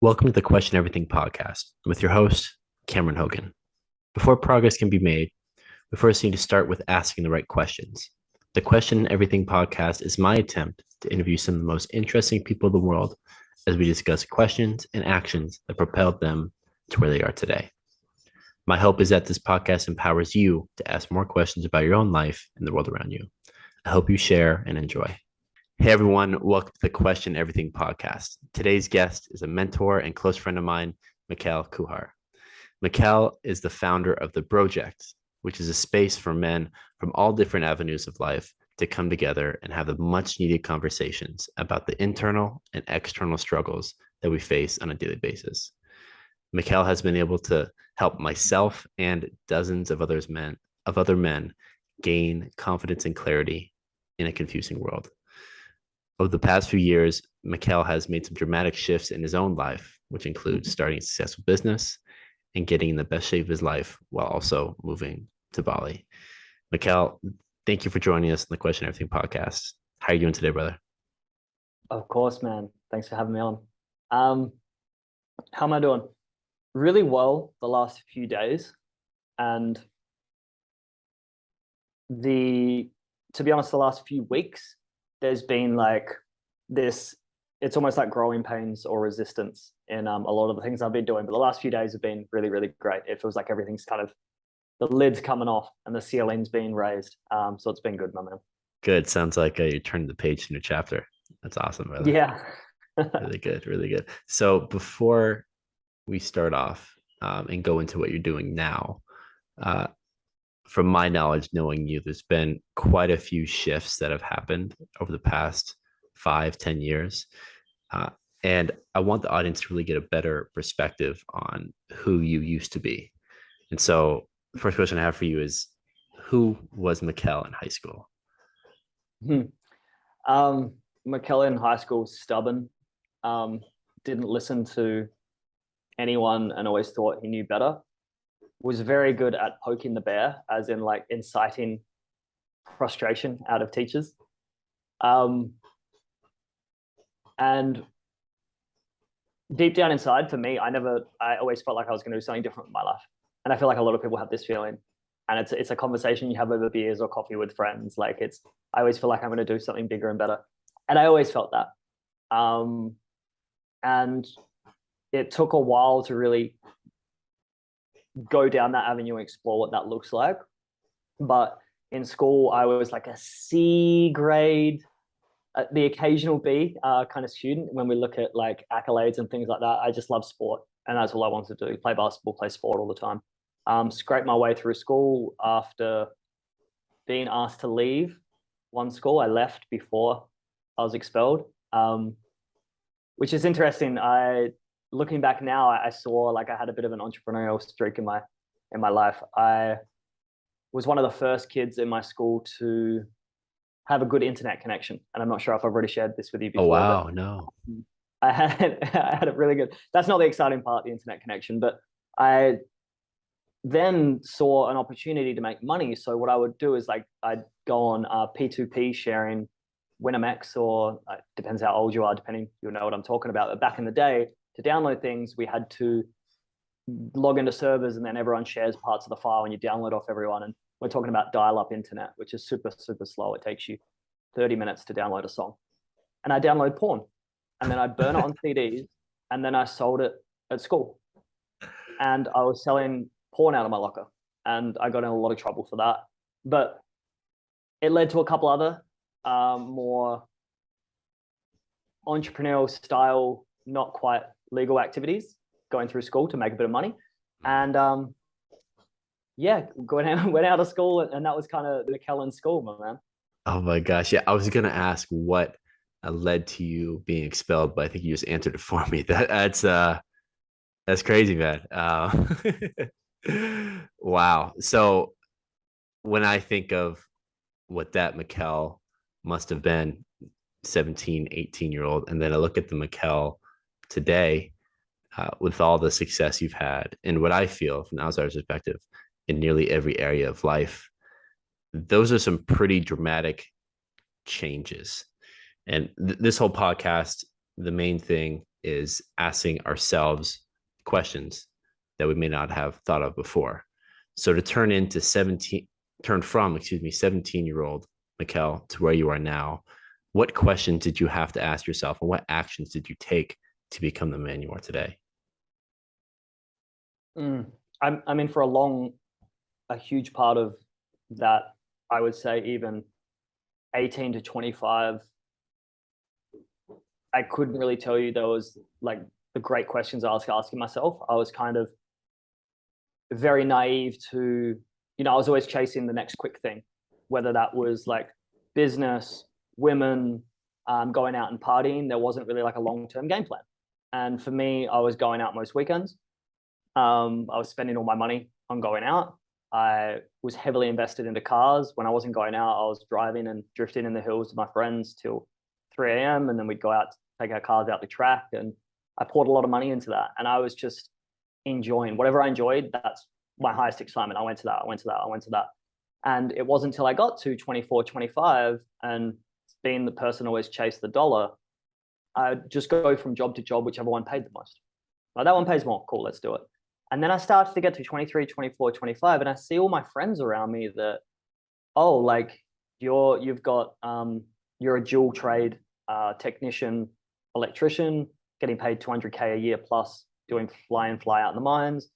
Welcome to the Question Everything podcast with your host, Cameron Hogan. Before progress can be made, we first need to start with asking the right questions. The Question Everything podcast is my attempt to interview some of the most interesting people in the world as we discuss questions and actions that propelled them to where they are today. My hope is that this podcast empowers you to ask more questions about your own life and the world around you. I hope you share and enjoy. Hey everyone, welcome to the Question Everything podcast. Today's guest is a mentor and close friend of mine, Mikele Kuhar. Mikele is the founder of the Broject, which is a space for men from all different avenues of life to come together and have the much needed conversations about the internal and external struggles that we face on a daily basis. Mikele has been able to help myself and dozens of other men gain confidence and clarity in a confusing world. Over the past few years, Mikele has made some dramatic shifts in his own life, which includes starting a successful business and getting in the best shape of his life while also moving to Bali. Mikele, thank you for joining us in the Question Everything podcast. How are you doing today, brother? Of course, man. Thanks for having me on. How am I doing? Really well the last few days. And to be honest, the last few weeks, there's been like this, it's almost like growing pains or resistance in a lot of the things I've been doing. But the last few days have been really, really great. It feels like everything's kind of, the lid's coming off and the ceiling's being raised. So it's been good, my man. Good. Sounds like you turned the page in your chapter. That's awesome, brother. Yeah. Really good. Really good. So before we start off and go into what you're doing now, from my knowledge, knowing you, there's been quite a few shifts that have happened over the past 5-10 years. And I want the audience to really get a better perspective on who you used to be. And so the first question I have for you is, who was Mikele in high school? Mikele in high school, stubborn, didn't listen to anyone and always thought he knew better. Was very good at poking the bear, as in like inciting frustration out of teachers. And deep down inside, for me, I always felt like I was going to do something different with my life. And I feel like a lot of people have this feeling. And it's a conversation you have over beers or coffee with friends. Like I always feel like I'm going to do something bigger and better. And I always felt that. And it took a while to really go down that avenue and explore what that looks like. But in school, I was like a C grade, the occasional B kind of student. When we look at like accolades and things like that, I just love sport. And that's all I wanted to do, play basketball, play sport all the time. Scraped my way through school after being asked to leave one school. I left before I was expelled, which is interesting. Looking back now, I saw like I had a bit of an entrepreneurial streak in my life. I was one of the first kids in my school to have a good internet connection. And I'm not sure if I've already shared this with you before. Oh, wow. No. I had a really good, that's not the exciting part, the internet connection, but I then saw an opportunity to make money. So what I would do is like, I'd go on P2P sharing Winamax, or depends how old you are, depending, you'll know what I'm talking about. But back in the day, to download things, we had to log into servers and then everyone shares parts of the file and you download off everyone. And we're talking about dial-up internet, which is super, super slow. It takes you 30 minutes to download a song. And I download porn and then I burn it on CDs and then I sold it at school. And I was selling porn out of my locker and I got in a lot of trouble for that. But it led to a couple other more entrepreneurial style, not quite legal activities going through school to make a bit of money. And went out of school, and that was kind of Mikele in school, my man. Oh my gosh. Yeah, I was going to ask what led to you being expelled, but I think you just answered it for me. That's crazy, man. Wow. So when I think of what that Mikele must have been, 17, 18-year-old, and then I look at the Mikele today, with all the success you've had and what I feel from an outsider's perspective in nearly every area of life, those are some pretty dramatic changes. And this whole podcast, the main thing is asking ourselves questions that we may not have thought of before. So to turn from 17-year-old Mikele to where you are now, what questions did you have to ask yourself, and what actions did you take to become the man you are today? I mean, for a huge part of that, I would say even 18 to 25, I couldn't really tell you there was like the great questions I was asking myself. I was kind of very naive to, I was always chasing the next quick thing, whether that was like business, women, going out and partying. There wasn't really like a long-term game plan. And for me, I was going out most weekends. I was spending all my money on going out. I was heavily invested into cars. When I wasn't going out, I was driving and drifting in the hills with my friends till 3 a.m. And then we'd go out, take our cars out the track. And I poured a lot of money into that. And I was just enjoying whatever I enjoyed. That's my highest excitement. I went to that. And it wasn't until I got to 24, 25, and being the person who always chased the dollar, I'd just go from job to job, whichever one paid the most. Like, that one pays more. Cool, let's do it. And then I started to get to 23, 24, 25, and I see all my friends around me that, oh, like you're a dual trade technician, electrician, getting paid 200K a year plus, doing fly in, fly out in the mines.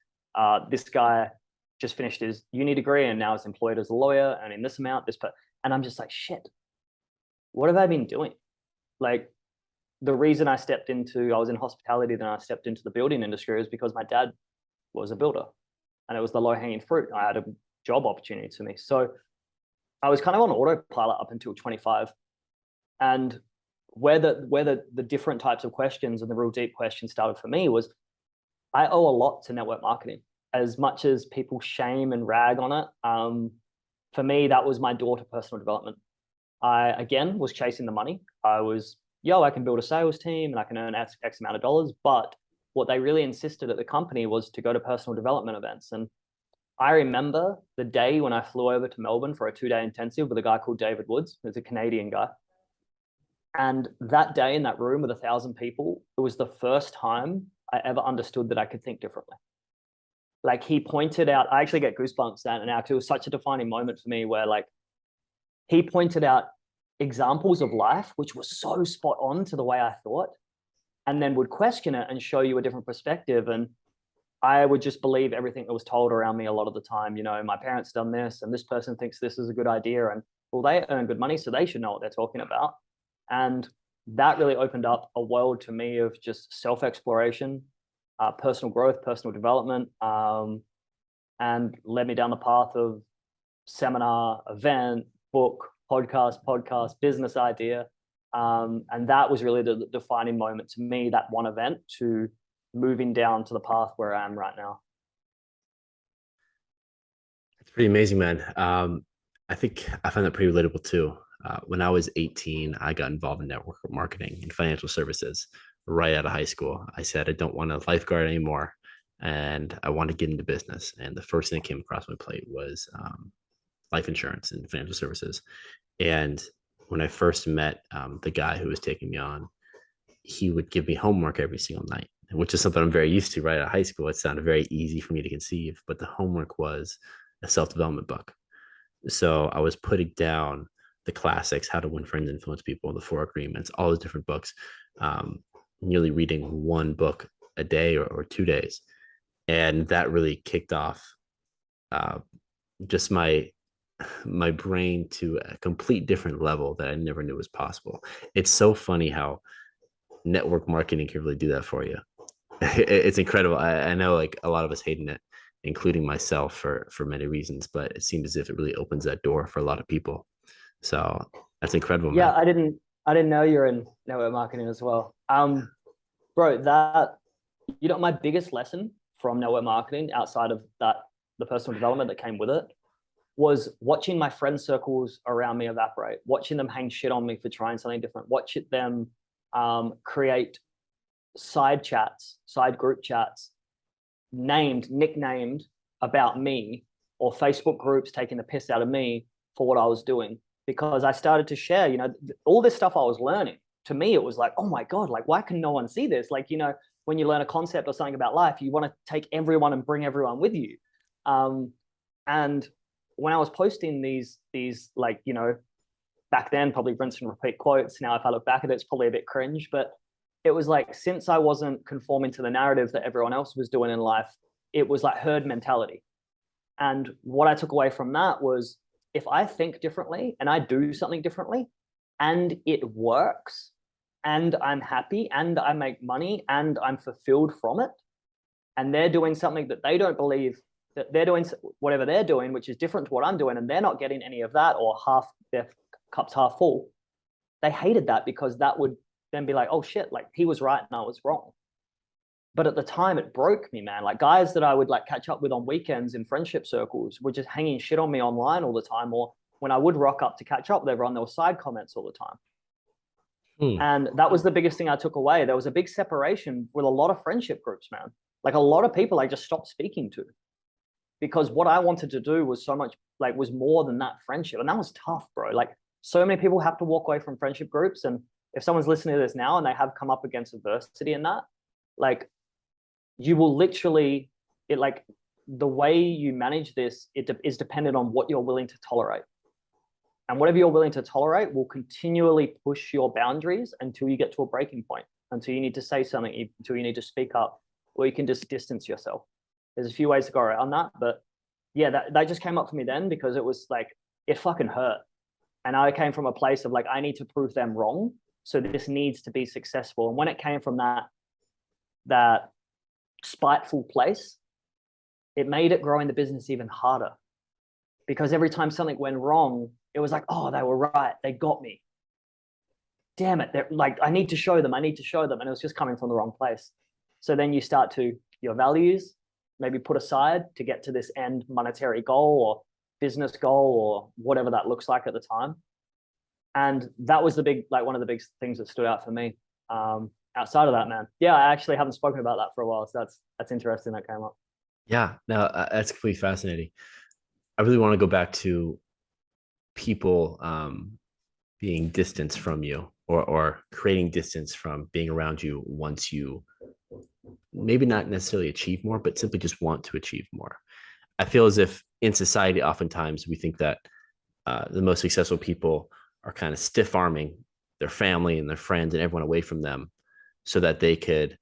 This guy just finished his uni degree and now is employed as a lawyer and in this amount, and I'm just like, shit, what have I been doing? Like, the reason I was in hospitality, then I stepped into the building industry is because my dad was a builder and it was the low hanging fruit. I had a job opportunity to me. So I was kind of on autopilot up until 25. And where the different types of questions and the real deep questions started for me was, I owe a lot to network marketing. As much as people shame and rag on it, for me, that was my door to personal development. I, again, was chasing the money. I was, I can build a sales team and I can earn X amount of dollars. But what they really insisted at the company was to go to personal development events. And I remember the day when I flew over to Melbourne for a 2-day intensive with a guy called David Woods, who's a Canadian guy. And that day in that room with 1,000 people, it was the first time I ever understood that I could think differently. Like, he pointed out, I actually get goosebumps now, because it was such a defining moment for me where, like, he pointed out examples of life which was so spot on to the way I thought, and then would question it and show you a different perspective. And I would just believe everything that was told around me a lot of the time. My parents done this and this person thinks this is a good idea, and well, they earn good money, so they should know what they're talking about. And that really opened up a world to me of just self-exploration, personal growth, personal development, and led me down the path of seminar, event, book, podcast, business idea. And that was really the defining moment to me, that one event, to moving down to the path where I am right now. It's pretty amazing, man. I think I find that pretty relatable too. When I was 18, I got involved in network marketing and financial services right out of high school. I said, I don't want a lifeguard anymore, and I want to get into business. And the first thing that came across my plate was life insurance and financial services. And when I first met the guy who was taking me on, he would give me homework every single night, which is something I'm very used to right out of high school. It sounded very easy for me to conceive, but the homework was a self-development book. So I was putting down the classics, How to Win Friends and Influence People, the 4 Agreements, all the different books, nearly reading one book a day or 2 days. And that really kicked off just my brain to a complete different level that I never knew was possible. It's so funny how network marketing can really do that for you. It's incredible. I know, like, a lot of us hating it, including myself, for many reasons, but it seems as if it really opens that door for a lot of people. So that's incredible, man. Yeah, I didn't know you're in network marketing as well. Bro, my biggest lesson from network marketing, outside of that, the personal development that came with it, was watching my friend circles around me evaporate, watching them hang shit on me for trying something different, watching them create side group chats, nicknamed about me, or Facebook groups taking the piss out of me for what I was doing. Because I started to share, all this stuff I was learning to me, it was like, oh my God, like, why can no one see this? Like, you know, when you learn a concept or something about life, you want to take everyone and bring everyone with you. And when I was posting these like, you know, back then, probably rinse and repeat quotes. Now, if I look back at it, it's probably a bit cringe, but it was like, since I wasn't conforming to the narrative that everyone else was doing in life, it was like herd mentality. And what I took away from that was, if I think differently and I do something differently and it works and I'm happy and I make money and I'm fulfilled from it, and they're doing something that they don't believe that they're doing, whatever they're doing, which is different to what I'm doing, and they're not getting any of that, or half their cup's half full, they hated that, because that would then be like, oh shit, like he was right and I was wrong. But at the time, it broke me, man. Like, guys that I would like catch up with on weekends in friendship circles were just hanging shit on me online all the time. Or when I would rock up to catch up with everyone, there were side comments all the time. And that was the biggest thing I took away. There was a big separation with a lot of friendship groups, man. Like, a lot of people I just stopped speaking to, because what I wanted to do was so much, like, was more than that friendship. And that was tough, bro. Like, so many people have to walk away from friendship groups. And if someone's listening to this now and they have come up against adversity in that, like, you will literally, it, like, the way you manage this, it is dependent on what you're willing to tolerate. And whatever you're willing to tolerate will continually push your boundaries until you get to a breaking point, until you need to say something, until you need to speak up, or you can just distance yourself. There's a few ways to go around that. But yeah, that just came up for me then, because it was like, it fucking hurt. And I came from a place of like, I need to prove them wrong, so this needs to be successful. And when it came from that spiteful place, it made it growing the business even harder, because every time something went wrong, it was like, oh, they were right, they got me, damn it, they're like, I need to show them, and it was just coming from the wrong place. So then you start to, your values maybe put aside to get to this end monetary goal or business goal or whatever that looks like at the time. And that was the big, like, one of the big things that stood out for me. Outside of that, man, yeah, I actually haven't spoken about that for a while, so that's interesting that came up. Yeah, no, that's completely fascinating. I really want to go back to people being distanced from you, or creating distance from being around you once you maybe not necessarily achieve more, but simply just want to achieve more. I feel as if in society, oftentimes we think that the most successful people are kind of stiff arming their family and their friends and everyone away from them, so that they could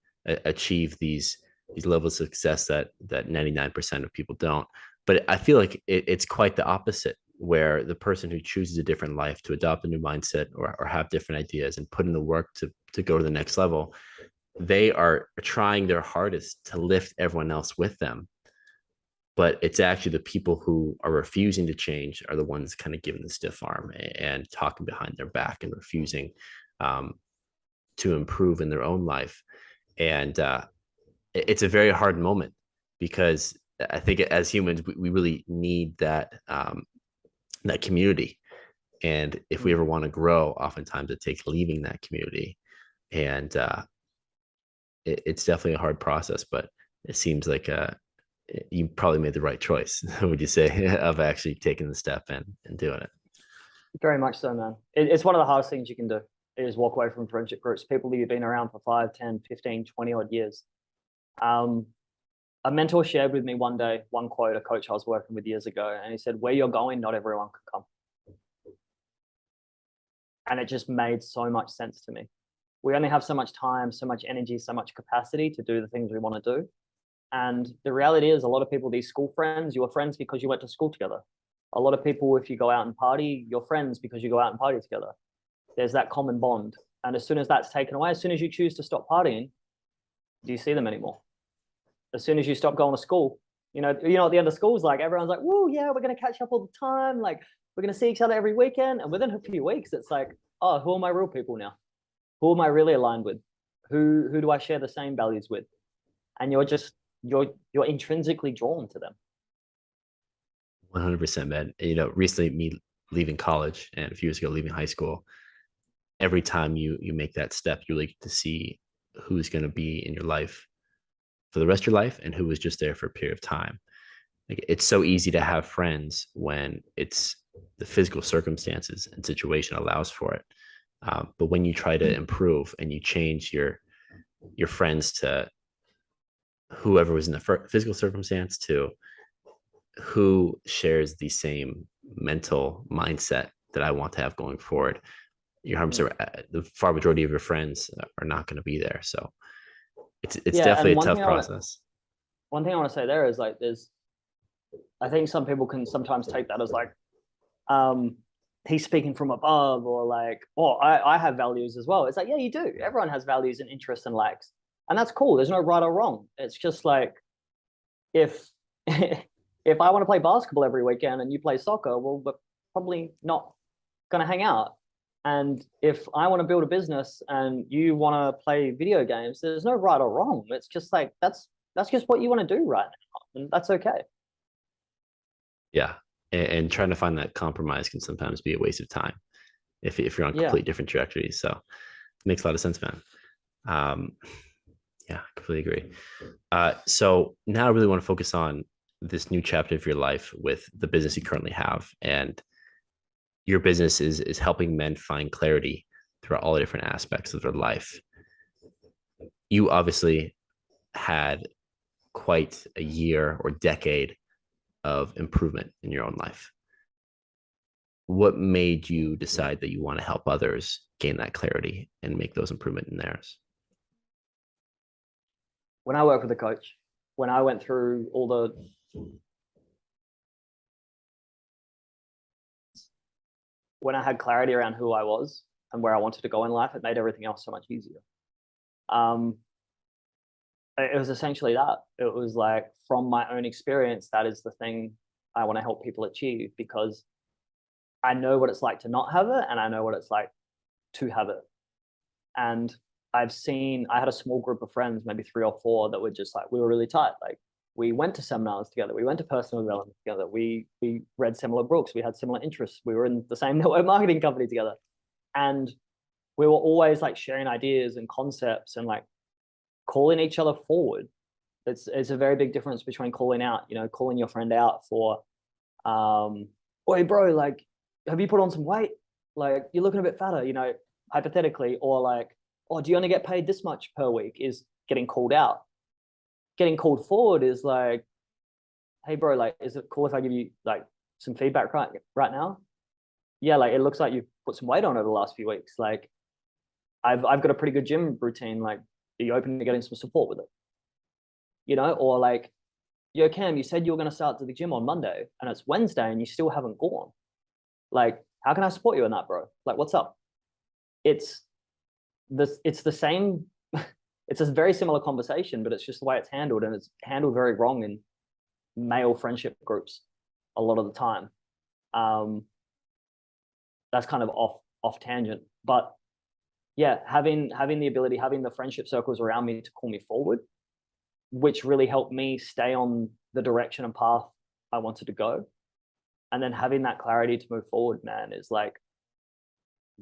achieve these levels of success that 99% of people don't. But I feel like it's quite the opposite, where the person who chooses a different life, to adopt a new mindset, or have different ideas and put in the work to go to the next level, they are trying their hardest to lift everyone else with them. But it's actually the people who are refusing to change are the ones kind of giving the stiff arm and talking behind their back and refusing to improve in their own life. And it's a very hard moment, because I think as humans, we really need that community. And if we ever want to grow, oftentimes it takes leaving that community. And it's definitely a hard process, but it seems like you probably made the right choice, would you say, of actually taking the step and doing it? Very much so, man. It's one of the hardest things you can do, is walk away from friendship groups, people that you've been around for 5, 10, 15, 20 odd years. A mentor shared with me one day one quote, a coach I was working with years ago, and he said, where you're going, not everyone can come. And it just made so much sense to me. We only have so much time, so much energy, so much capacity to do the things we want to do. And the reality is, a lot of people, these school friends, you were friends because you went to school together. A lot of people, if you go out and party, you're friends because you go out and party together. There's that common bond. And as soon as that's taken away, as soon as you choose to stop partying, do you see them anymore? As soon as you stop going to school, you know, at the end of school, like, everyone's like, whoa, yeah, we're going to catch up all the time. Like, we're going to see each other every weekend. And within a few weeks, it's like, oh, who are my real people now? Who am I really aligned with? Who do I share the same values with? And you're intrinsically drawn to them. 100%, man. Recently, me leaving college and a few years ago leaving high school, every time you make that step, you really get to see who's going to be in your life for the rest of your life and who was just there for a period of time. Like, it's so easy to have friends when it's the physical circumstances and situation allows for it. But when you try to improve and you change your friends to whoever was in the physical circumstance to who shares the same mental mindset that I want to have going forward, your harms are the far majority of your friends are not going to be there. So it's Yeah, definitely and a tough process. one thing I want to say there is like I think some people can sometimes take that as like um he's speaking from above, or like, oh, I have values as well. It's like, yeah, you do. Everyone has values and interests and likes. And that's cool. There's no right or wrong. It's just like if if I want to play basketball every weekend and you play soccer, well, we're probably not gonna hang out. And if I want to build a business and you want to play video games, there's no right or wrong. It's just like that's just what you want to do right now, and that's okay. Yeah, and trying to find that compromise can sometimes be a waste of time if you're on Yeah. complete different trajectories. So it makes a lot of sense, man. Um, yeah, completely agree. So now I really want to focus on this new chapter of your life with the business you currently have, and your business is helping men find clarity throughout all the different aspects of their life. You obviously had quite a year or decade of improvement in your own life. What made you decide that you want to help others gain that clarity and make those improvement in theirs? When I work with a coach, when I went through all the when I had clarity around who I was and where I wanted to go in life, it made everything else so much easier. Um, it was essentially that. It was like, from my own experience, that is the thing I want to help people achieve, because I know what it's like to not have it, and I know what it's like to have it. And I had a small group of friends, maybe 3 or 4, that were just like, we were really tight. Like, we went to seminars together, we went to personal development together, we read similar books, we had similar interests, we were in the same network marketing company together. And we were always like sharing ideas and concepts and like calling each other forward. It's a very big difference between calling out, calling your friend out for, oi bro, like, have you put on some weight? Like, you're looking a bit fatter, hypothetically, or like, oh, do you only get paid this much per week, is getting called out. Getting called forward is like, hey bro, like, is it cool if I give you like some feedback right now? Yeah, like, it looks like you've put some weight on over the last few weeks. Like, I've got a pretty good gym routine. Like, are you open to getting some support with it? Or like, yo, Cam, you said you were going to start to the gym on Monday and it's Wednesday and you still haven't gone. Like, how can I support you in that, bro? Like, what's up? It's the same. It's a very similar conversation, but it's just the way it's handled, and it's handled very wrong in male friendship groups a lot of the time. That's kind of off tangent, but yeah, having the ability, having the friendship circles around me to call me forward, which really helped me stay on the direction and path I wanted to go. And then having that clarity to move forward, man, is like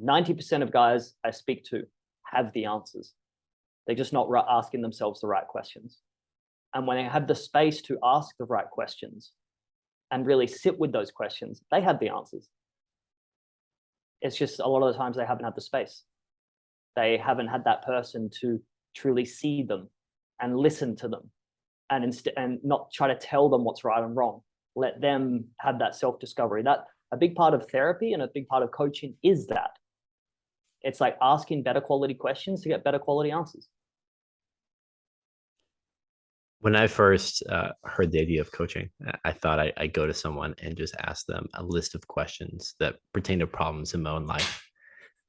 90% of guys I speak to have the answers. They're just not asking themselves the right questions. And when they have the space to ask the right questions and really sit with those questions, they have the answers. It's just a lot of the times they haven't had the space. They haven't had that person to truly see them and listen to them, and not try to tell them what's right and wrong. Let them have that self-discovery. That a big part of therapy and a big part of coaching is that. It's like asking better quality questions to get better quality answers. When I first heard the idea of coaching, I thought I'd go to someone and just ask them a list of questions that pertain to problems in my own life.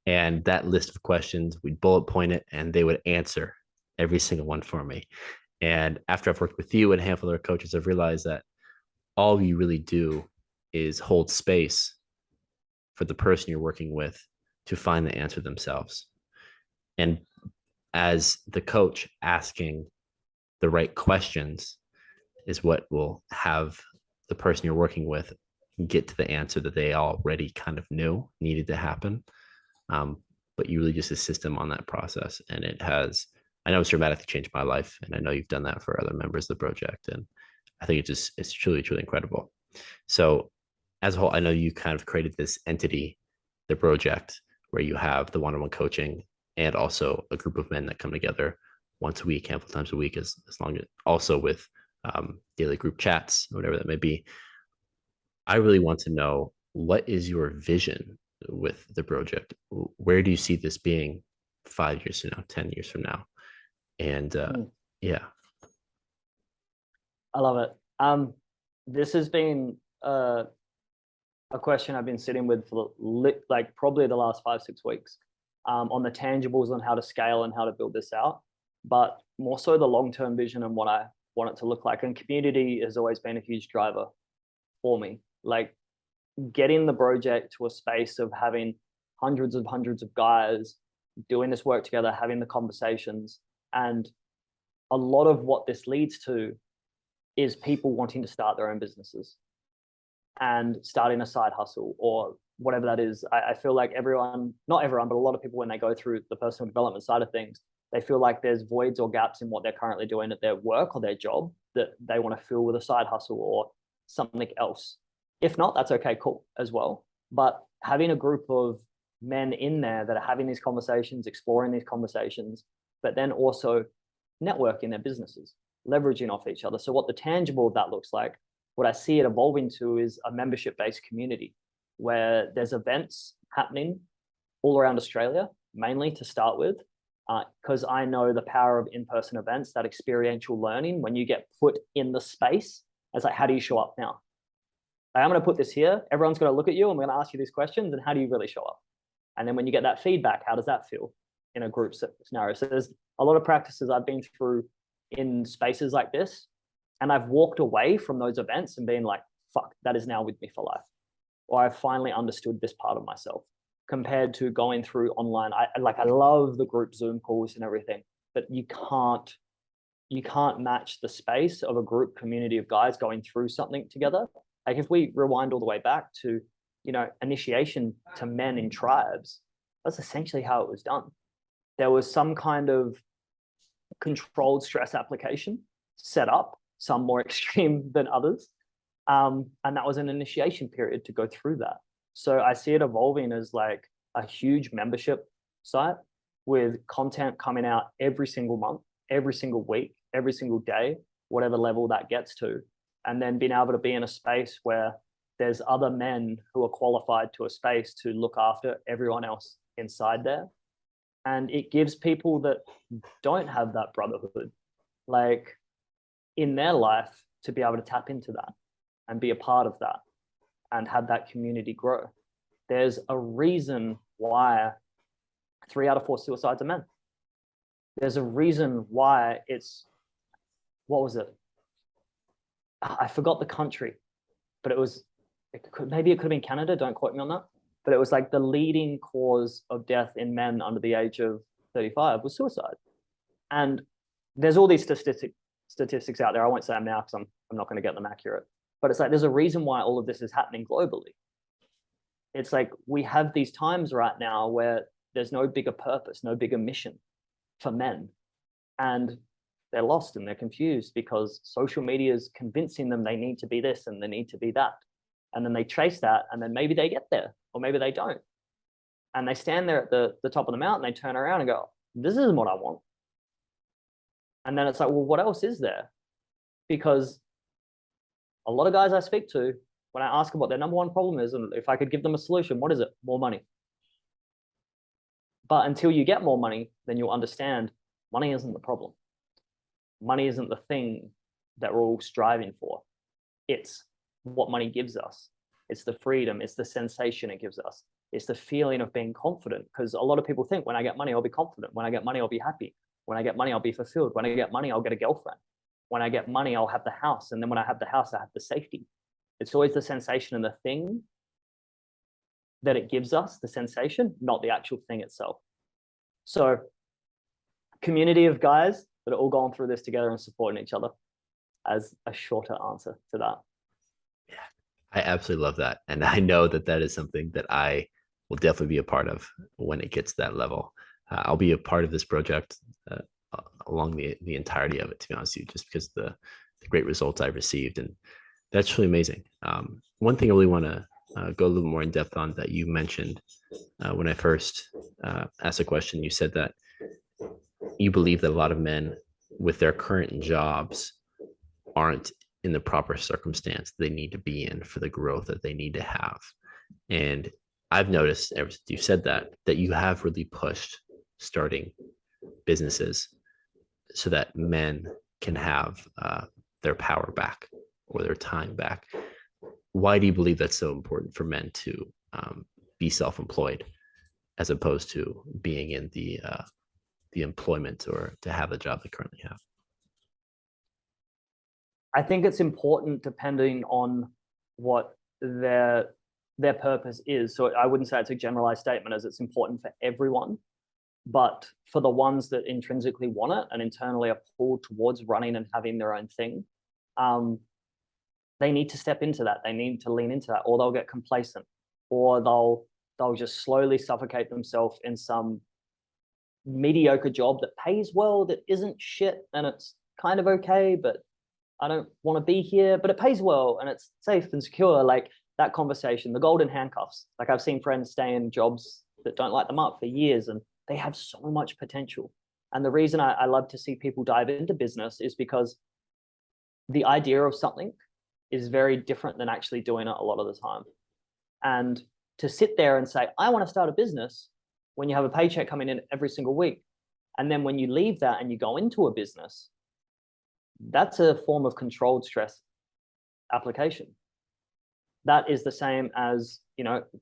And that list of questions, we'd bullet point it and they would answer every single one for me. And after I've worked with you and a handful of other coaches, I've realized that all you really do is hold space for the person you're working with to find the answer themselves. And as the coach, asking the right questions is what will have the person you're working with get to the answer that they already kind of knew needed to happen. But you really just assist them on that process. And I know it's dramatically changed my life. And I know you've done that for other members of the project. And I think it's truly, truly incredible. So as a whole, I know you kind of created this entity, the project, where you have the one-on-one coaching and also a group of men that come together once a week, handful times a week, as long as also with daily group chats, whatever that may be. I really want to know, what is your vision with the project? Where do you see this being 5 years from now, 10 years from now? And yeah. I love it. This has been a question I've been sitting with for like probably the last 5-6 weeks, on the tangibles on how to scale and how to build this out, but more so the long-term vision and what I want it to look like. And community has always been a huge driver for me. Like getting the Broject to a space of having hundreds of guys doing this work together, having the conversations. And a lot of what this leads to is people wanting to start their own businesses and starting a side hustle or whatever that is. I feel like not everyone, but a lot of people, when they go through the personal development side of things, they feel like there's voids or gaps in what they're currently doing at their work or their job that they want to fill with a side hustle or something else. If not, that's okay, cool as well. But having a group of men in there that are having these conversations, exploring these conversations, but then also networking their businesses, leveraging off each other. So what the tangible of that looks like, what I see it evolving to, is a membership-based community where there's events happening all around Australia, mainly to start with, because I know the power of in-person events, that experiential learning. When you get put in the space, it's like, how do you show up now? I'm going to put this here. Everyone's going to look at you. I'm going to ask you these questions. And how do you really show up? And then when you get that feedback, how does that feel in a group scenario? So there's a lot of practices I've been through in spaces like this. And I've walked away from those events and been like, fuck, that is now with me for life. Or I've finally understood this part of myself, compared to going through online. I love the group Zoom calls and everything, but you can't match the space of a group community of guys going through something together. Like if we rewind all the way back to, initiation to men in tribes, that's essentially how it was done. There was some kind of controlled stress application set up, some more extreme than others. And that was an initiation period to go through that. So I see it evolving as like a huge membership site with content coming out every single month, every single week, every single day, whatever level that gets to. And then being able to be in a space where there's other men who are qualified to a space to look after everyone else inside there. And it gives people that don't have that brotherhood, like in their life, to be able to tap into that and be a part of that and have that community grow. There's a reason why 3 out of 4 suicides are men. There's a reason why it's, what was it? I forgot the country, but maybe it could have been Canada. Don't quote me on that. But it was like the leading cause of death in men under the age of 35 was suicide. And there's all these statistics out there. I won't say them now because I'm not going to get them accurate. But it's like there's a reason why all of this is happening globally. It's like we have these times right now where there's no bigger purpose, no bigger mission for men. And they're lost and they're confused because social media is convincing them they need to be this and they need to be that. And then they chase that and then maybe they get there or maybe they don't. And they stand there at the top of the mountain, they turn around and go, this isn't what I want. And then it's like, well, what else is there? Because a lot of guys I speak to, when I ask them what their number one problem is, and if I could give them a solution, what is it? More money. But until you get more money, then you'll understand money isn't the problem. Money isn't the thing that we're all striving for. It's what money gives us. It's the freedom. It's the sensation it gives us. It's the feeling of being confident. Because a lot of people think when I get money, I'll be confident. When I get money, I'll be happy. When I get money, I'll be fulfilled. When I get money, I'll get a girlfriend. When I get money, I'll have the house. And then when I have the house, I have the safety. It's always the sensation and the thing that it gives us, the sensation, not the actual thing itself. So community of guys that are all going through this together and supporting each other, as a shorter answer to that. Yeah, I absolutely love that. And I know that that is something that I will definitely be a part of when it gets to that level. I'll be a part of this project along the entirety of it, to be honest with you, just because the great results I've received. And that's really amazing. One thing I really want to go a little more in depth on that. You mentioned when I first asked a question, you said that you believe that a lot of men with their current jobs aren't in the proper circumstance they need to be in for the growth that they need to have. And I've noticed ever since you said that you have really pushed starting businesses so that men can have their power back or their time back. Why do you believe that's so important for men to be self-employed as opposed to being in the employment or to have the job they currently have? I think it's important depending on what their purpose is. So I wouldn't say it's a generalized statement as it's important for everyone, but for the ones that intrinsically want it and internally are pulled towards running and having their own thing, they need to step into that. They need to lean into that, or they'll get complacent, or they'll just slowly suffocate themselves in some mediocre job that pays well, that isn't shit, and it's kind of okay, but I don't want to be here, but it pays well and it's safe and secure. Like that conversation, the golden handcuffs. Like I've seen friends stay in jobs that don't light them up for years and they have so much potential. And the reason I love to see people dive into business is because the idea of something is very different than actually doing it a lot of the time. And to sit there and say, I want to start a business when you have a paycheck coming in every single week. And then when you leave that and you go into a business, that's a form of controlled stress application. That is the same as,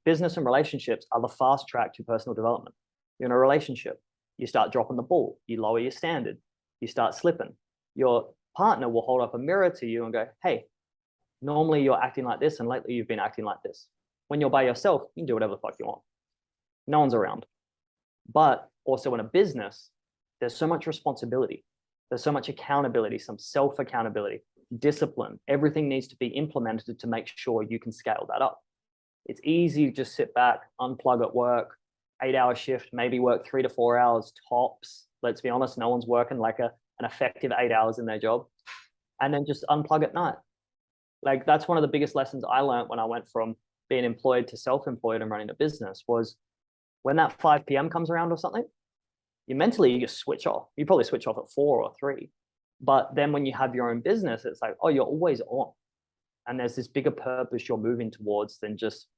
business and relationships are the fast track to personal development. You're in a relationship, you start dropping the ball, you lower your standard, you start slipping. Your partner will hold up a mirror to you and go, hey, normally you're acting like this and lately you've been acting like this. When you're by yourself, you can do whatever the fuck you want. No one's around. But also in a business, there's so much responsibility. There's so much accountability, some self-accountability, discipline. Everything needs to be implemented to make sure you can scale that up. It's easy to just sit back, unplug at work, 8-hour shift, maybe work 3 to 4 hours tops. Let's be honest, no one's working like an effective 8 hours in their job. And then just unplug at night. Like that's one of the biggest lessons I learned when I went from being employed to self-employed and running a business was when that 5 p.m. comes around or something, you just switch off. You probably switch off at 4 or 3. But then when you have your own business, it's like, oh, you're always on. And there's this bigger purpose you're moving towards than just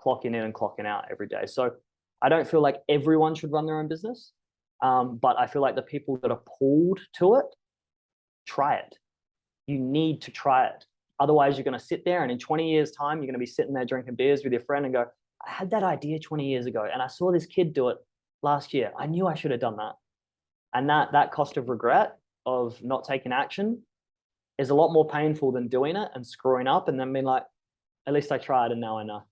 clocking in and clocking out every day. So I don't feel like everyone should run their own business. But I feel like the people that are pulled to it, try it. You need to try it. Otherwise, you're going to sit there and in 20 years' time, you're going to be sitting there drinking beers with your friend and go, I had that idea 20 years ago and I saw this kid do it last year. I knew I should have done that. And that cost of regret of not taking action is a lot more painful than doing it and screwing up and then being like, at least I tried and now I know.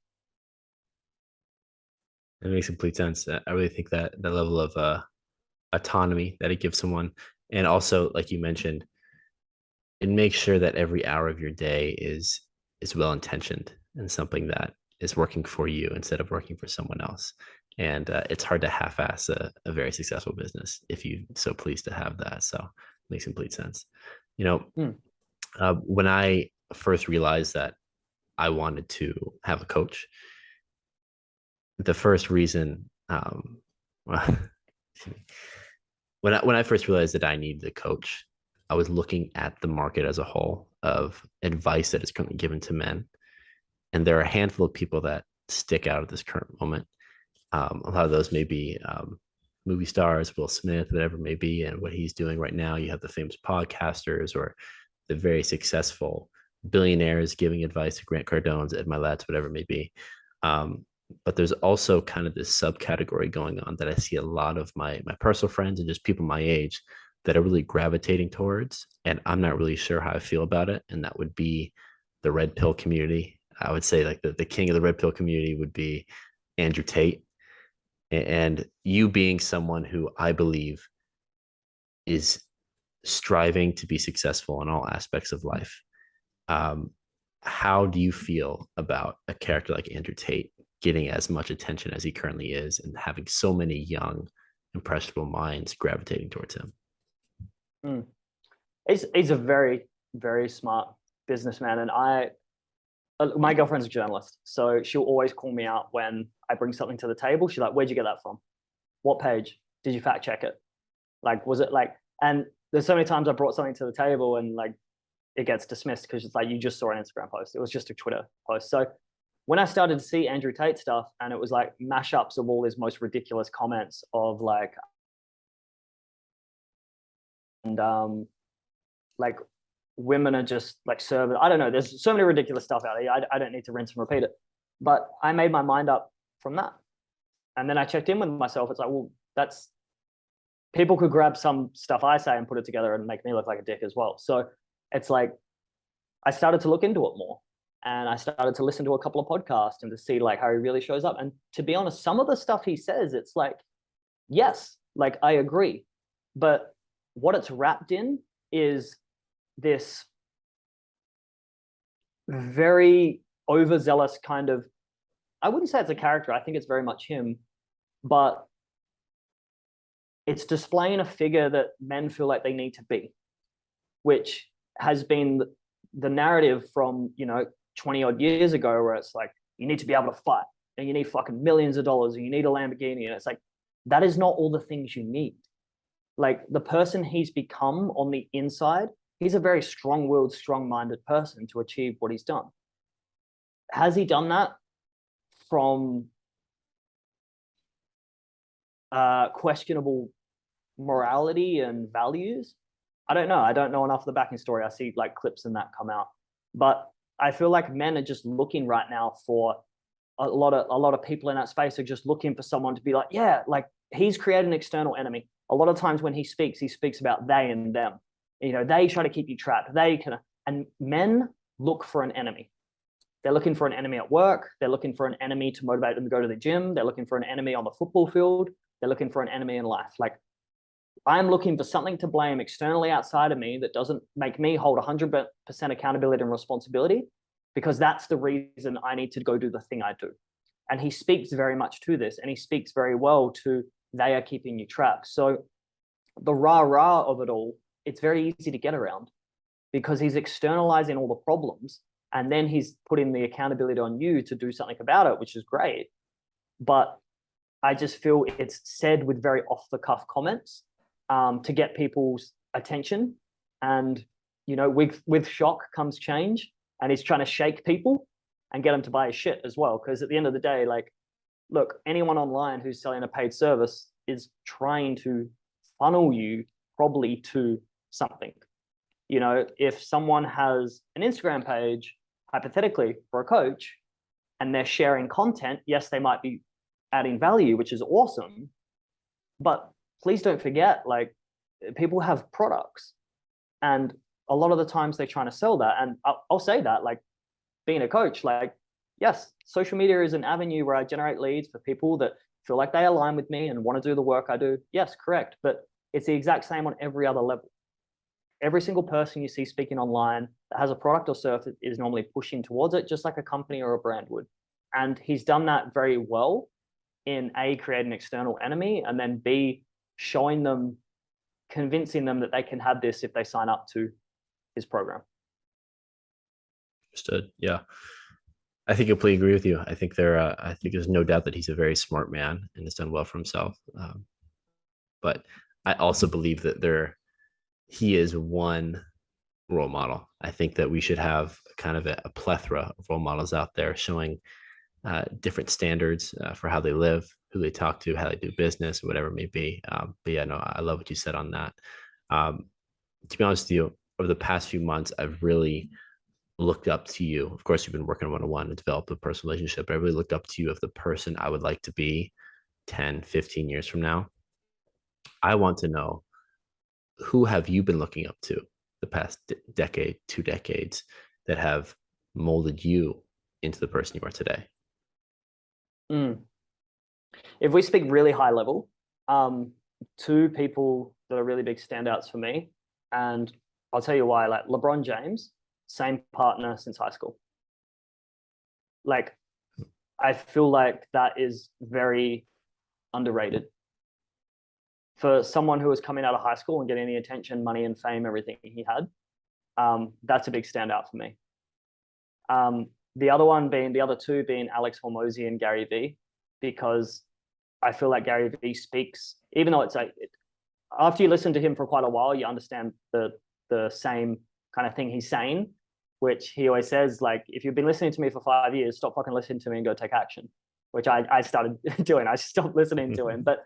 That makes complete sense. I really think that the level of autonomy that it gives someone, and also like you mentioned, it makes sure that every hour of your day is well intentioned and something that is working for you instead of working for someone else. And it's hard to half-ass a very successful business if you so pleased to have that. So it makes complete sense. When I first realized that I wanted to have a coach, the first reason when I first realized that I needed a coach, I was looking at the market as a whole of advice that is currently given to men. And there are a handful of people that stick out at this current moment. A lot of those may be movie stars, Will Smith, whatever it may be, and what he's doing right now. You have the famous podcasters or the very successful billionaires giving advice to Grant Cardone's, Ed Milet's, whatever it may be. But there's also kind of this subcategory going on that I see a lot of my personal friends and just people my age that are really gravitating towards, and I'm not really sure how I feel about it. And that would be the red pill community. I would say like the king of the red pill community would be Andrew Tate. And you being someone who I believe is striving to be successful in all aspects of life, how do you feel about a character like Andrew Tate getting as much attention as he currently is and having so many young, impressionable minds gravitating towards him? He's a very, very smart businessman. And my girlfriend's a journalist, so she'll always call me out when I bring something to the table. She's like, "Where'd you get that from? What page? Did you fact check it? Like, was it like?" And there's so many times I brought something to the table and like it gets dismissed because it's like you just saw an Instagram post. It was just a Twitter post. So when I started to see Andrew Tate stuff and it was like mashups of all his most ridiculous comments of like, and like women are just like serving. I don't know. There's so many ridiculous stuff out there. I don't need to rinse and repeat it. But I made my mind up from that. And then I checked in with myself. It's like, well, that's people could grab some stuff I say and put it together and make me look like a dick as well. So it's like I started to look into it more. And I started to listen to a couple of podcasts and to see like how he really shows up. And to be honest, some of the stuff he says, it's like, yes, like I agree. But what it's wrapped in is this very overzealous kind of, I wouldn't say it's a character. I think it's very much him, but it's displaying a figure that men feel like they need to be, which has been the narrative from, 20 odd years ago, where it's like, you need to be able to fight and you need fucking millions of dollars and you need a Lamborghini. And it's like, that is not all the things you need. Like the person he's become on the inside, he's a very strong-willed, strong-minded person to achieve what he's done. Has he done that from questionable morality and values? I don't know. I don't know enough of the backing story. I see like clips and that come out, but I feel like men are just looking right now for a lot of people in that space are just looking for someone to be like, yeah, like he's created an external enemy. A lot of times when he speaks about they and them. They try to keep you trapped. And men look for an enemy. They're looking for an enemy at work. They're looking for an enemy to motivate them to go to the gym. They're looking for an enemy on the football field. They're looking for an enemy in life. Like I'm looking for something to blame externally outside of me that doesn't make me hold 100% accountability and responsibility, because that's the reason I need to go do the thing I do. And he speaks very much to this, and he speaks very well to they are keeping you trapped. So the rah-rah of it all, it's very easy to get around because he's externalizing all the problems and then he's putting the accountability on you to do something about it, which is great. But I just feel it's said with very off-the-cuff comments to get people's attention. And, with shock comes change, and he's trying to shake people and get them to buy his shit as well. Because at the end of the day, like, look, anyone online who's selling a paid service is trying to funnel you probably to something. If someone has an Instagram page, hypothetically, for a coach, and they're sharing content, yes, they might be adding value, which is awesome. But please don't forget, like, people have products. And a lot of the times they're trying to sell that. And I'll say that, like, being a coach, like, yes, social media is an avenue where I generate leads for people that feel like they align with me and want to do the work I do. Yes, correct. But it's the exact same on every other level. Every single person you see speaking online that has a product or service is normally pushing towards it, just like a company or a brand would. And he's done that very well in A, create an external enemy, and then B, showing them, convincing them that they can have this if they sign up to his program. Understood. Yeah. I think I completely agree with you. I think there's no doubt that he's a very smart man and has done well for himself. But I also believe that he is one role model. I think that we should have kind of a plethora of role models out there showing different standards for how they live, who they talk to, how they do business, whatever it may be. But yeah, no, I love what you said on that. To be honest with you, over the past few months, I've really looked up to you. Of course, you've been working one-on-one to develop a personal relationship, but I really looked up to you as the person I would like to be 10, 15 years from now. I want to know, who have you been looking up to the past decade, 2 decades, that have molded you into the person you are today? If we speak really high level, 2 people that are really big standouts for me, and I'll tell you why. Like LeBron James, same partner since high school. Like, I feel like that is very underrated. For someone who was coming out of high school and getting the attention, money, and fame, everything he had, that's a big standout for me. the other two being Alex Hormozy and Gary Vee, because I feel like Gary Vee speaks, even though it's like, after you listen to him for quite a while, you understand the same kind of thing he's saying, which he always says, like, if you've been listening to me for 5 years, stop fucking listening to me and go take action, which I started doing. I stopped listening to him. But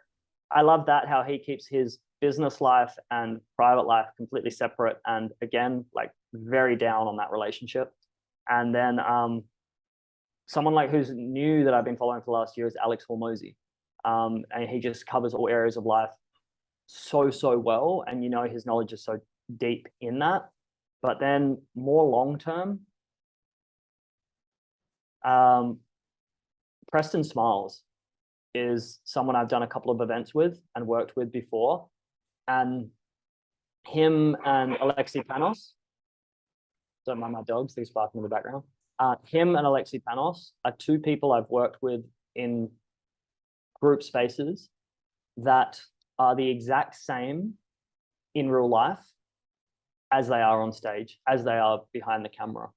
I love that, how he keeps his business life and private life completely separate. And again, like, very down on that relationship. And then someone like who's new that I've been following for the last year is Alex Hormozy. And he just covers all areas of life so well. And, you know, his knowledge is so deep in that. But then more long term, Preston Smiles is someone I've done a couple of events with and worked with before. And him and Alexi Panos, don't mind my dogs, they're barking in the background. Him and Alexi Panos are two people I've worked with in group spaces that are the exact same in real life as they are on stage, as they are behind the camera.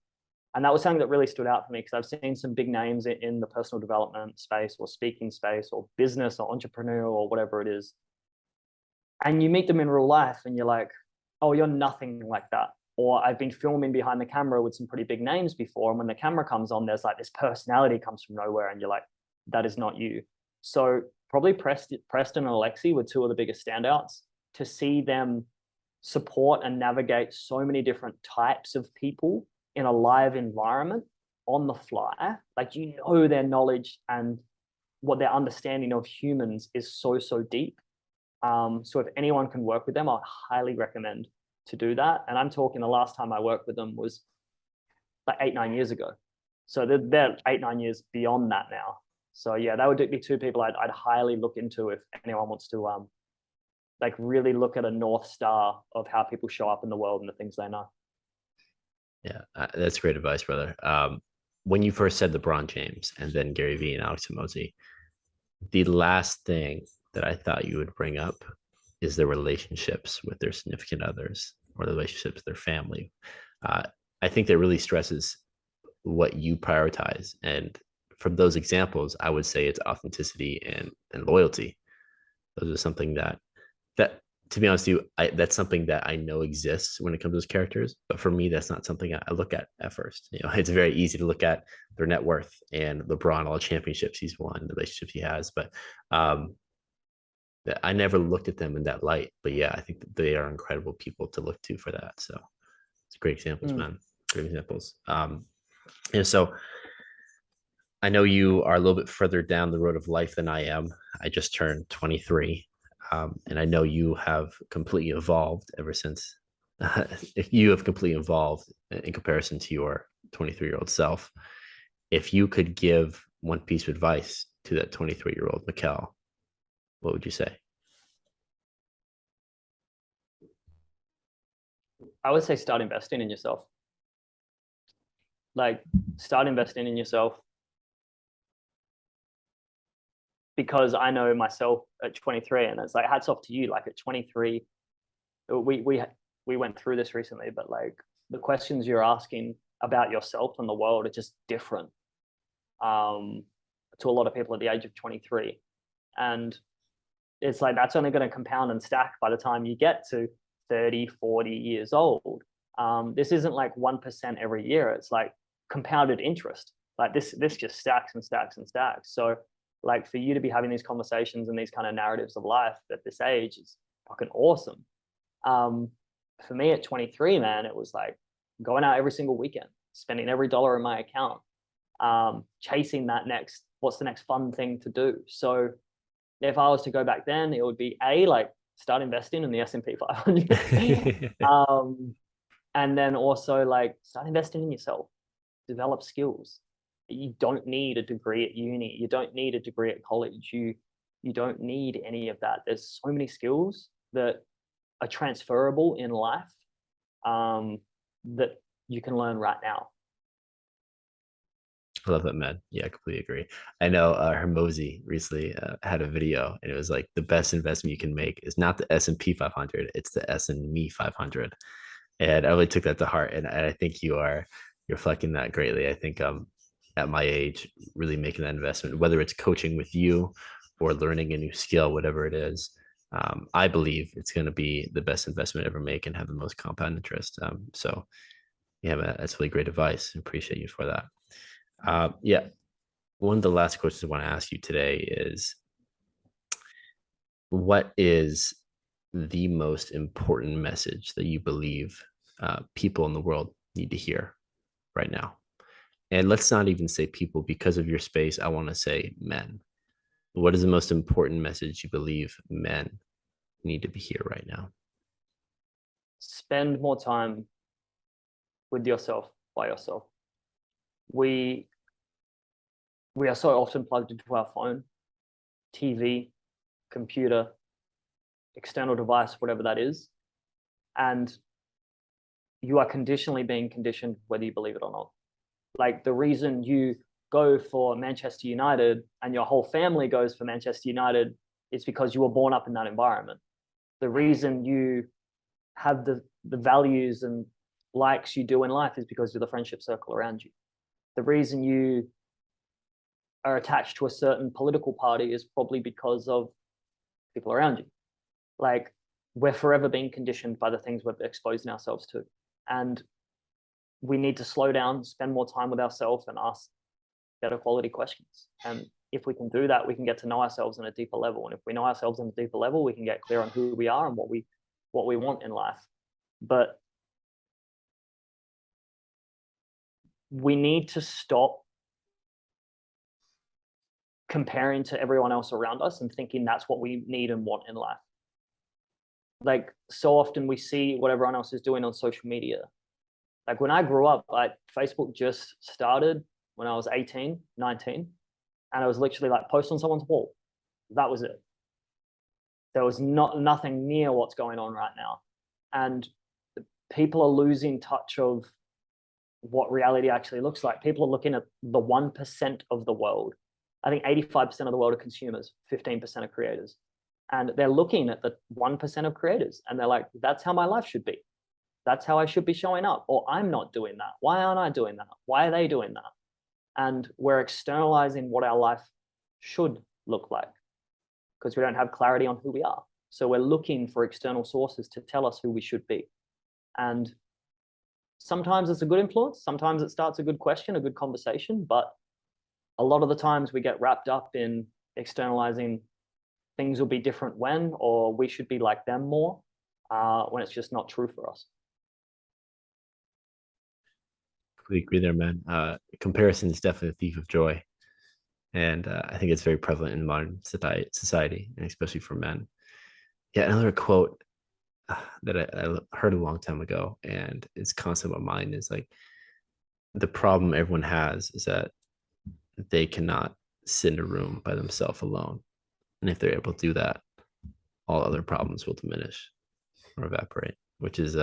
And that was something that really stood out for me, because I've seen some big names in the personal development space or speaking space or business or entrepreneur or whatever it is. And you meet them in real life and you're like, oh, you're nothing like that. Or I've been filming behind the camera with some pretty big names before. And when the camera comes on, there's like this personality comes from nowhere. And you're like, that is not you. So probably Preston and Alexi were two of the biggest standouts. To see them support and navigate so many different types of people in a live environment on the fly, like, you know, their knowledge and what their understanding of humans is so deep. So if anyone can work with them, I highly recommend to do that. And I'm talking, the last time I worked with them was like 8-9 years ago. So they're 8-9 years beyond that now. So yeah, that would be two people I'd highly look into if anyone wants to like really look at a North Star of how people show up in the world and the things they know. Yeah, that's great advice, brother. When you first said LeBron James and then Gary Vee and Alex Hormozy, the last thing that I thought you would bring up is their relationships with their significant others or the relationships with their family. I think that really stresses what you prioritize. And from those examples, I would say it's authenticity and loyalty. Those are something that to be honest with you, that's something that I know exists when it comes to those characters. But for me, that's not something I look at first. You know, it's very easy to look at their net worth and LeBron, all the championships he's won, the relationships he has. But I never looked at them in that light. But yeah, I think that they are incredible people to look to for that. So it's great examples, man. Great examples. So I know you are a little bit further down the road of life than I am. I just turned 23. And I know you have completely evolved ever since. If you have completely evolved in comparison to your 23-year-old self, if you could give one piece of advice to that 23-year-old Mikele, what would you say? I would say start investing in yourself. Like, start investing in yourself. Because I know myself at 23, and it's like, hats off to you. Like, at 23, we went through this recently, but like, the questions you're asking about yourself and the world are just different to a lot of people at the age of 23. And it's like, that's only going to compound and stack by the time you get to 30, 40 years old. This isn't like 1% every year. It's like compounded interest. Like, this just stacks and stacks and stacks. So like, for you to be having these conversations and these kind of narratives of life at this age is fucking awesome. For me at 23, man, it was like going out every single weekend, spending every dollar in my account, chasing that what's the next fun thing to do. So if I was to go back then, it would be like, start investing in the S&P 500. And then also like, start investing in yourself, develop skills. You don't need a degree at uni. You don't need a degree at college. You don't need any of that. There's so many skills that are transferable in life that you can learn right now. I love that, man. Yeah, I completely agree. I know Hormozy recently had a video, and it was like, the best investment you can make is not the S&P 500, it's the S&Me 500. And I really took that to heart, and I think you are reflecting that greatly. I think at my age, really making that investment, whether it's coaching with you or learning a new skill, whatever it is. I believe it's going to be the best investment ever make and have the most compound interest. So yeah, that's really great advice. I appreciate you for that. Yeah. One of the last questions I want to ask you today is, what is the most important message that you believe people in the world need to hear right now? And let's not even say people, because of your space. I want to say men. What is the most important message you believe men need to be here right now? Spend more time with yourself, by yourself. We are so often plugged into our phone, TV, computer, external device, whatever that is. And you are conditionally being conditioned, whether you believe it or not. Like, the reason you go for Manchester United and your whole family goes for Manchester United is because you were born up in that environment. The reason you have the values and likes you do in life is because of the friendship circle around you. The reason you are attached to a certain political party is probably because of people around you. Like, we're forever being conditioned by the things we're exposing ourselves to. And we need to slow down, spend more time with ourselves, and ask better quality questions. And if we can do that, we can get to know ourselves on a deeper level. And if we know ourselves on a deeper level, we can get clear on who we are and what we want in life. But we need to stop comparing to everyone else around us and thinking that's what we need and want in life. Like, so often we see what everyone else is doing on social media. Like, when I grew up, Facebook just started when I was 18, 19, and I was literally like, post on someone's wall. That was it. There was nothing near what's going on right now. And people are losing touch of what reality actually looks like. People are looking at the 1% of the world. I think 85% of the world are consumers, 15% are creators. And they're looking at the 1% of creators and they're like, that's how my life should be. That's how I should be showing up. Or I'm not doing that. Why aren't I doing that? Why are they doing that? And we're externalizing what our life should look like because we don't have clarity on who we are. So we're looking for external sources to tell us who we should be. And sometimes it's a good influence. Sometimes it starts a good question, a good conversation. But a lot of the times we get wrapped up in externalizing things will be different when, or we should be like them more, when it's just not true for us. We agree there, man. Comparison is definitely a thief of joy. And I think it's very prevalent in modern society, and especially for men. Yeah, another quote that I heard a long time ago, and it's constant in my mind, is like, the problem everyone has is that they cannot sit in a room by themselves alone. And if they're able to do that, all other problems will diminish or evaporate, which is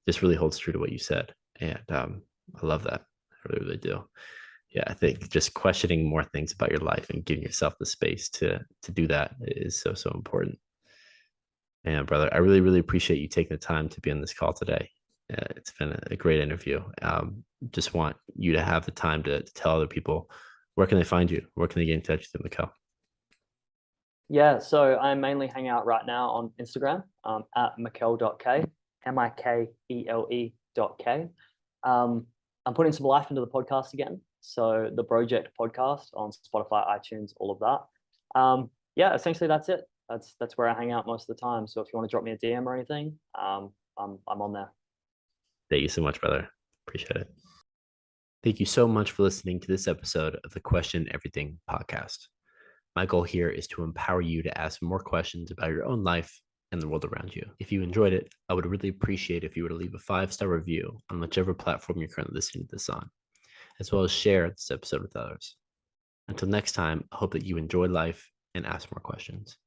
just really holds true to what you said. And I love that. I really, really do. Yeah, I think just questioning more things about your life and giving yourself the space to do that is so, so important. And brother, I really, really appreciate you taking the time to be on this call today. It's been a great interview. Just want you to have the time to tell other people, where can they find you? Where can they get in touch with you, Mikele? Yeah, so I mainly hang out right now on Instagram at mikele.k, Mikele.k. I'm putting some life into the podcast again. So the Broject podcast on Spotify, iTunes, all of that. Yeah, essentially that's it. That's where I hang out most of the time. So if you want to drop me a DM or anything, I'm on there. Thank you so much, brother. Appreciate it. Thank you so much for listening to this episode of the Question Everything podcast. My goal here is to empower you to ask more questions about your own life and the world around you. If you enjoyed it, I would really appreciate if you were to leave a 5-star review on whichever platform you're currently listening to this on, as well as share this episode with others. Until next time, I hope that you enjoy life and ask more questions.